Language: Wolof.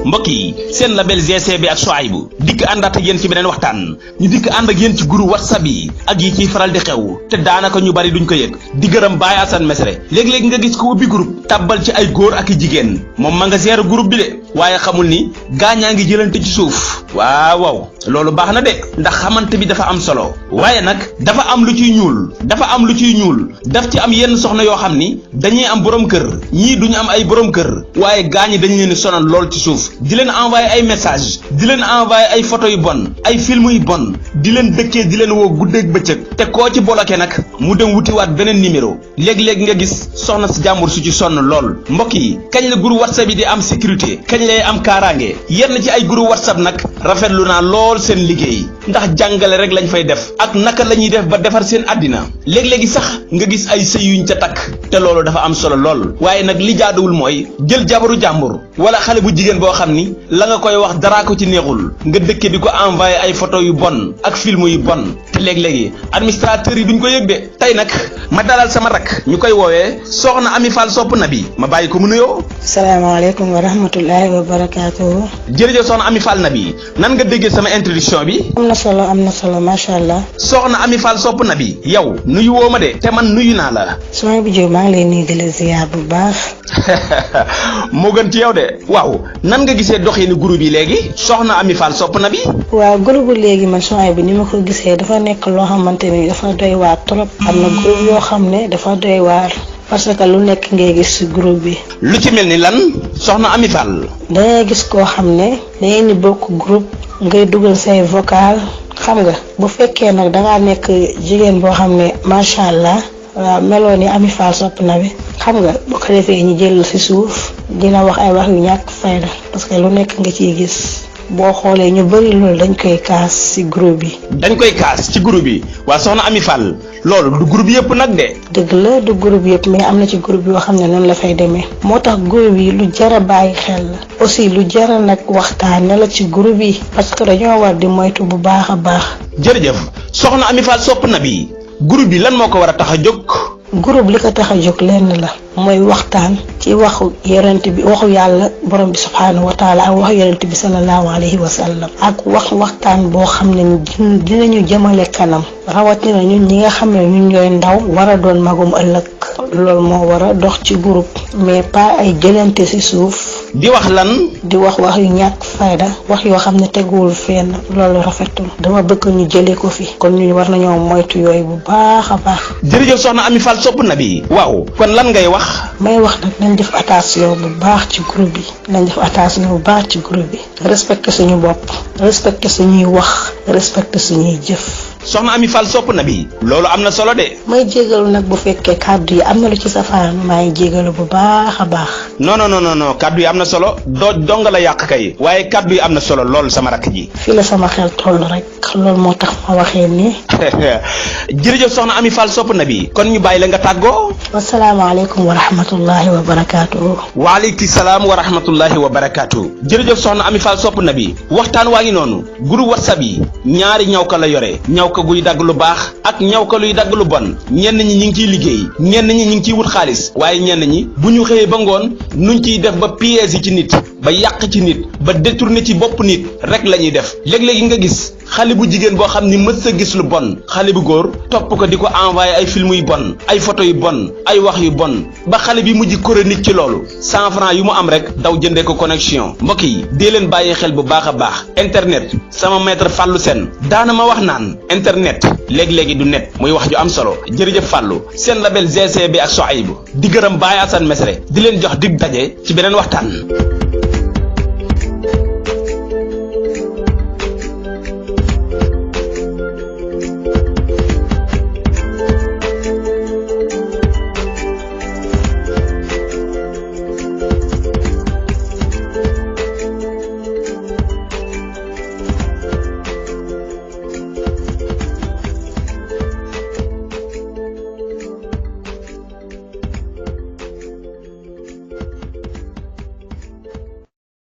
mbokk yi seen label GCB ak Souaïbou dikk àndaat ak yéen ci beneen waxtaan ñu dikk ànd ak yéen ci groupe WhatsApp yi ak yi ciy faral di xew te daanaka ñu bari duñ ko yëg di gërëm Baye Assane Mesre léeg-léeg nga gis ko ubbi groupe tàbbal ci ay góor ak i jigéen moom ma nga gérer groupe bi de waaye xamul ni gaañaa ngi jëlante ci suuf waaw loolu baax na de ndax xamante bi dafa am solo waaye nag dafa am lu ciy ñuul daf ci am yenn soxna yoo xam ni dañuy am borom kër ñii duñu am ay borom kër waaye gaañi dañu leen sonal lool ci suuf di leen envoyé ay message di leen envoyé ay photo yu bon ay film yu bon di leen dëkkee di leen woo guddeeg bëccëg te koo ci bloqué nag mu dem wutiwaat beneen numéro léeg-léeg nga gis soxna si jàmbur su ci sonn lool mbokk yi kañ la groupe WhatsApp yi di am sécurité kañ lay am kaaraange yenn ci ay groupe WhatsApp nag rafetlu naa lool seen liggéey ndax jàngale rek lañ fay def ak naka la ñuy def ba defar seen àddina léeg-léegi sax nga gis ay sëy yuñ ca takk te loolu dafa am solo lool waaye nag li jaaduwul mooy jël jabaru jàmbur wala xale bu jigéen boo xam ni la nga koy wax daraa ko ci neexul nga dëkke di ko envoyé ay photo yu bon ak film yu bon te léeg-léegi administrateurs yi duñ ko yëg de tey nag ma dalal sama rak ñu koy woowee soxna Ami Fall sopp na bi ma bàyyi ko mu nuyoo. salaamaaleykum wa rahmatullahi wa barakaatuhu. jërëjëf soxna Ami Fall na bi nan nga déggee sama introduction bi. am na solo macha allah. soxna Ami Fall sopp na bi yow nuyu woo ma de te man nuyu naa la. Souaïbou Diop maa ngi lay nuyu di la ziar bu baax. moo gën ci yow de waaw nan nga gisee doxinu groupe yi léegi soxna Ami Fall sopp na bi. waaw groupe léegi man Souaïbou ni ma ko gisee dafa nekk loo xamante ni dafa doy waar trop. am na groupe yoo xam ne dafa doy waar. parce que lu nekk ngay gis ci groupe bi. lu ci mel ni lan soxna Ami Fall. dangay gis koo xam ne dangay ni bokk groupe ngay dugal say vocal xam nga bu fekkee nag dangaa nekk jigéen boo xam ne macha allah waaw meloo ni Ami Fall sopp na bi xam nga boo ko defee ñu jël ci suuf dina wax ay wax yu ñàkk fayda parce que lu nekk nga ciy gis. boo xoolee ñu bari loolu dañ koy kaas ci groupe bi. dañ koy kaas ci groupe bi waa soxna Ami Fall loolu du groupe yëpp nag de. dëgg la du groupe yëpp mais am na ci groupe yoo xam ne noonu la fay demee. moo tax groupe yi lu jar a bàyyi xel la. aussi lu jar a nag waxtaane la ci groupe yi. parce que dañoo war di moytu bu baax a baax. jërëjëf soxna Ami Fall sopp na bi groupe bi lan moo ko war a tax a jóg. groupe li ko tax a jóg lenn la. mooy waxtaan ci waxu yonent bi waxu yàlla borom bi subhaanahu wa taala ak waxu yonent bi sallallahu alayhi wa sallam ak waxtaan boo xam ne dinañu jëmale kanam rawatina ñun ñi nga xam ne ñun ñooy ndaw war a doon magum ëllëg loolu moo war a dox ci groupe mais pas ay jëlante ci suuf. di wax lan. di wax yu ñàkk fayda wax yoo xam ne teguwul fenn loolu rafetul dama bëgg ñu jëlee ko fi kon ñu war nañoo moytu yooyu bu baax a baax. jërëjëf soxna Ami Fall sopp na bi waaw kon lan ngay wax. may wax nag nañ def attention bu baax ci groupe bi nañ def attention bu baax ci groupe bi respecté suñu bopp respecté suñuy wax respecté suñuy jëf. soxna Ami Fall sopp na bi loolu am na solo de. may jégalu nag bu fekkee kàddu yi am na lu ci safaan maa ngi jégalu bu baax a baax. non kàddu yi am na solo donga la yàq kay waaye kàddu yi am na solo lool sama rakk ji. fii la sama xel toll rek loolu moo tax ma waxee nii. jërëjëf soxna Ami Fall sopp na bi kon ñu bàyyi la nga tàggoo. wasalaamaaleykum wa rahmatullahi wa barakaatu. waaleykum salaam wa rahmatullahi wa barakaatu. jërëjëf soxna Ami Fall sopp na bi waxtaan waa ngi noonu groupe WhatsApp yi ñaari ñawka la yore ñawka guy dagg lu baax ak ñawka luy dagg lu bon ñenn ñi ñu ngi ciy liggéey ñenn ñi ñu ngi ciy wut xaalis waaye ñenn ñi bu ñu xëyee ba ngoon nuñ ciy def ba piège yi ci nit ba yàq ci nit ba détourné ci bopp nit rek la ñuy def léeg-léegi nga gis xale bu jigéen boo xam ni mës a gis lu bon xale bu góor topp ko di ko envoyé ay film yu bon ay photo yu bon ay wax yu bon ba xale bi mujj chronique ci loolu 100 francs yu mu am rek daw jëndee ko connexion mbokk yi dee leen bàyyi xel bu baax a baax internet sama maître Fallou Sène daana ma wax naan internet léegi-léegi du net muy wax ju am solo jërëjëf Fallou seen label GCB ak Souaïbou di gërëm Baye Assane Mesre di leen jox dig daje ci beneen waxtaan.